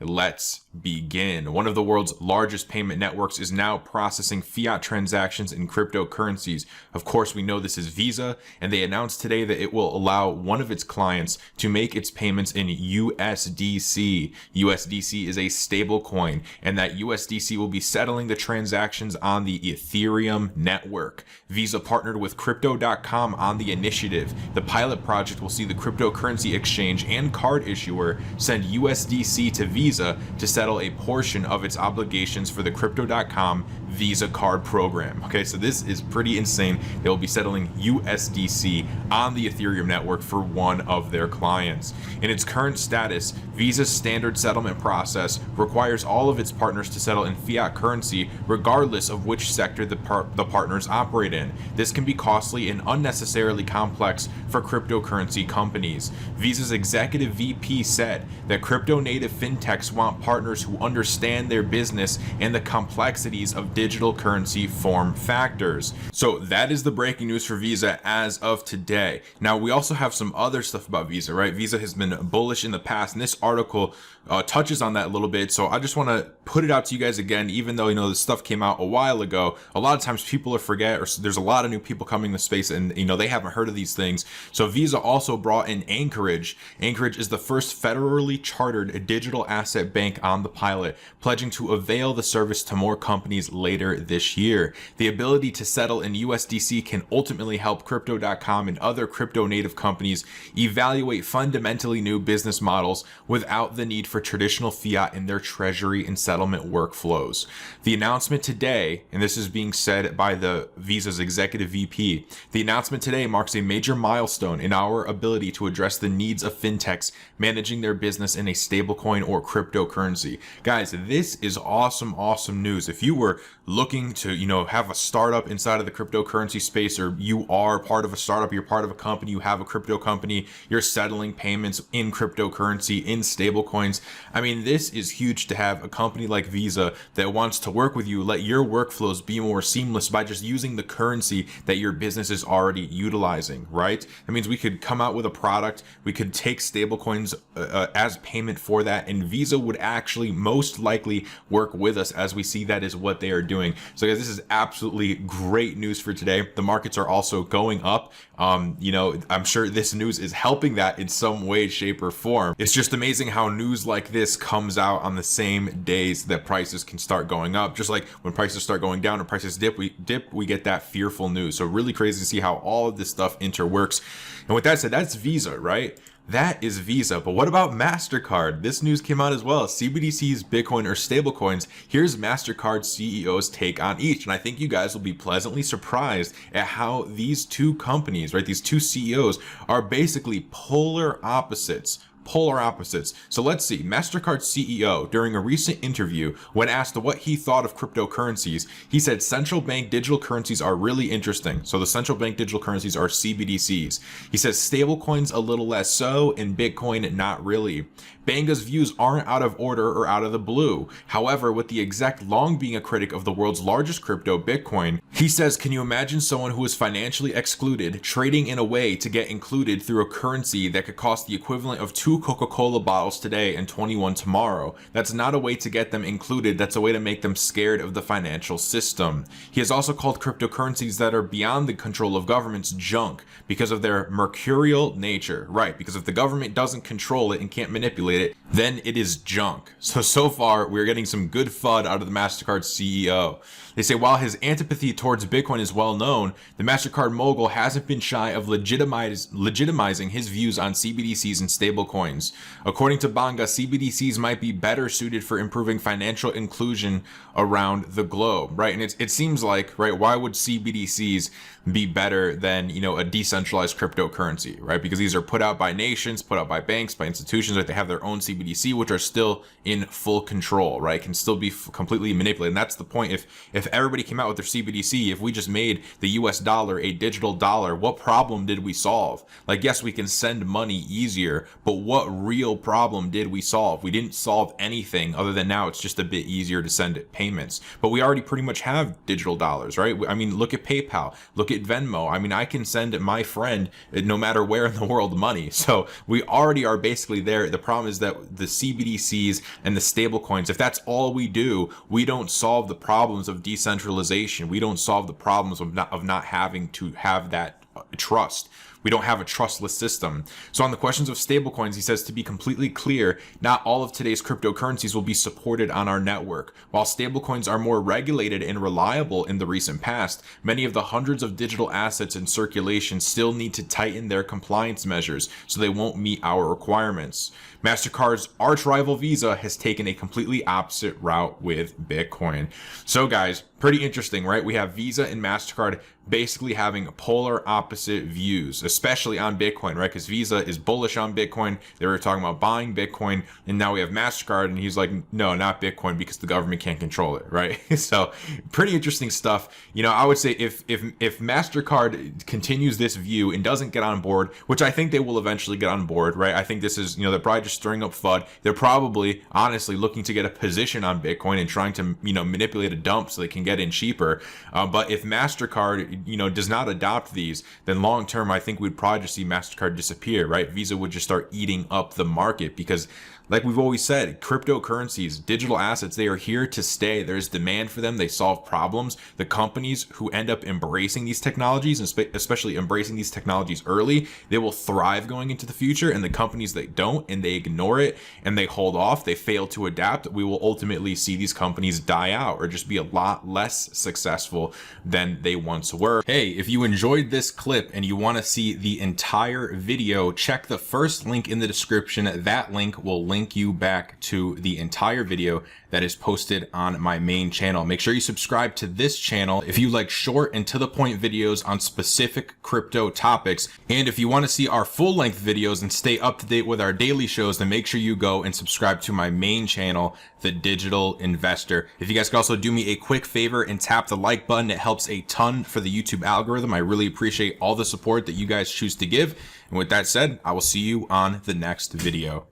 let's begin. One of the world's largest payment networks is now processing fiat transactions in cryptocurrencies. Of course, we know this is Visa, and they announced today that it will allow one of its clients to make its payments in USDC. USDC is a stable coin, and that USDC will be settling the transactions on the Ethereum network. Visa partnered with Crypto.com on the initiative. The pilot project will see the cryptocurrency exchange and card issuer send USDC to Visa to settle a portion of its obligations for the Crypto.com Visa card program. Okay, so this is pretty insane. They will be settling USDC on the Ethereum network for one of their clients. In its current status, Visa's standard settlement process requires all of its partners to settle in fiat currency regardless of which sector the partners operate in. This can be costly and unnecessarily complex for cryptocurrency companies. Visa's executive VP said that crypto native fintechs want partners who understand their business and the complexities of digital currency form factors. So that is the breaking news for Visa as of today. Now, we also have some other stuff about Visa, right? Visa has been bullish in the past, and this article touches on that a little bit. So I just want to put it out to you guys again, even though, this stuff came out a while ago. A lot of times people forget, or there's a lot of new people coming to space and, they haven't heard of these things. So Visa also brought in Anchorage. Anchorage is the first federally chartered digital asset bank on the pilot, pledging to avail the service to more companies later this year. The ability to settle in USDC can ultimately help Crypto.com and other crypto native companies evaluate fundamentally new business models without the need for traditional fiat in their treasury and settlement workflows. The announcement today, and this is being said by the Visa's executive VP, the announcement today marks a major milestone in our ability to address the needs of fintechs managing their business in a stablecoin or cryptocurrency. Guys, this is awesome news. If you were looking to, have a startup inside of the cryptocurrency space, or you are part of a startup, you're part of a company, you have a crypto company, you're settling payments in cryptocurrency, in stablecoins. I mean, this is huge to have a company like Visa that wants to work with you, let your workflows be more seamless by just using the currency that your business is already utilizing, right? That means we could come out with a product, we could take stablecoins as payment for that, and Visa would actually most likely work with us, as we see that is what they are doing. So guys, this is absolutely great news for today. The markets are also going up. I'm sure this news is helping that in some way, shape, or form. It's just amazing how news like this comes out on the same days that prices can start going up. Just like when prices start going down and prices dip, we get that fearful news. So really crazy to see how all of this stuff interworks. And with that said, that's Visa, right? That is Visa. But what about Mastercard? This news came out as well. CBDCs, Bitcoin, or stablecoins. Here's Mastercard's CEO's take on each. And I think you guys will be pleasantly surprised at how these two companies, right, these two CEOs are basically polar opposites. So let's see. Mastercard CEO, during a recent interview, when asked what he thought of cryptocurrencies, he said central bank digital currencies are really interesting. So the central bank digital currencies are CBDCs. He says stablecoins a little less so, and Bitcoin not really. Banga's views aren't out of order or out of the blue. However, with the exec long being a critic of the world's largest crypto, Bitcoin, he says, can you imagine someone who is financially excluded trading in a way to get included through a currency that could cost the equivalent of 2 Coca-Cola bottles today and 21 tomorrow? That's not a way to get them included. That's a way to make them scared of the financial system. He has also called cryptocurrencies that are beyond the control of governments junk because of their mercurial nature. Right, because if the government doesn't control it and can't manipulate it, then it is junk. So far, we're getting some good FUD out of the Mastercard CEO. They say while his antipathy towards Bitcoin is well known, the Mastercard mogul hasn't been shy of legitimizing his views on CBDCs and stablecoins. According to Banga, CBDCs might be better suited for improving financial inclusion around the globe, right? And it seems like, right, why would CBDCs be better than, a decentralized cryptocurrency, right? Because these are put out by nations, put out by banks, by institutions, right? They have their own CBDC, which are still in full control, right? Can still be completely manipulated. And that's the point. If everybody came out with their CBDC, if we just made the US dollar a digital dollar, what problem did we solve? Like, yes, we can send money easier, but what real problem did we solve? We didn't solve anything other than now it's just a bit easier to send payments. But we already pretty much have digital dollars, right? I mean, look at PayPal, look at Venmo. I mean, I can send my friend no matter where in the world money. So we already are basically there. The problem is that the CBDCs and the stable coins, if that's all we do, we don't solve the problems of decentralization. We don't solve the problems of not having to have that trust. We don't have a trustless system. So on the questions of stablecoins, he says, to be completely clear, not all of today's cryptocurrencies will be supported on our network. While stablecoins are more regulated and reliable in the recent past, many of the hundreds of digital assets in circulation still need to tighten their compliance measures so they won't meet our requirements. Mastercard's arch rival Visa has taken a completely opposite route with Bitcoin. So guys, pretty interesting, right? We have Visa and Mastercard basically having polar opposite views, especially on Bitcoin, right? Because Visa is bullish on Bitcoin. They were talking about buying Bitcoin, and now we have Mastercard, and he's like, no, not Bitcoin, because the government can't control it, right? So pretty interesting stuff. You know, I would say if Mastercard continues this view and doesn't get on board, which I think they will eventually get on board, right? I think this is, you know, they're probably just stirring up FUD. They're probably honestly looking to get a position on Bitcoin and trying to, you know, manipulate a dump so they can get in cheaper. But if Mastercard, you know, does not adopt these, then long term, I think we'd probably just see Mastercard disappear, right? Visa would just start eating up the market because, like we've always said, cryptocurrencies, digital assets, they are here to stay. There's demand for them. They solve problems. The companies who end up embracing these technologies, and especially embracing these technologies early, they will thrive going into the future. And the companies that don't, and they ignore it, and they hold off, they fail to adapt, we will ultimately see these companies die out or just be a lot less successful than they once were. Hey, if you enjoyed this clip and you want to see the entire video, check the first link in the description. That link will link you back to the entire video that is posted on my main channel. Make sure you subscribe to this channel if you like short and to the point videos on specific crypto topics. And if you want to see our full length videos and stay up to date with our daily shows, then make sure you go and subscribe to my main channel, The Digital Investor. If you guys could also do me a quick favor and tap the like button, it helps a ton for the YouTube algorithm. I really appreciate all the support that you guys choose to give. And with that said, I will see you on the next video.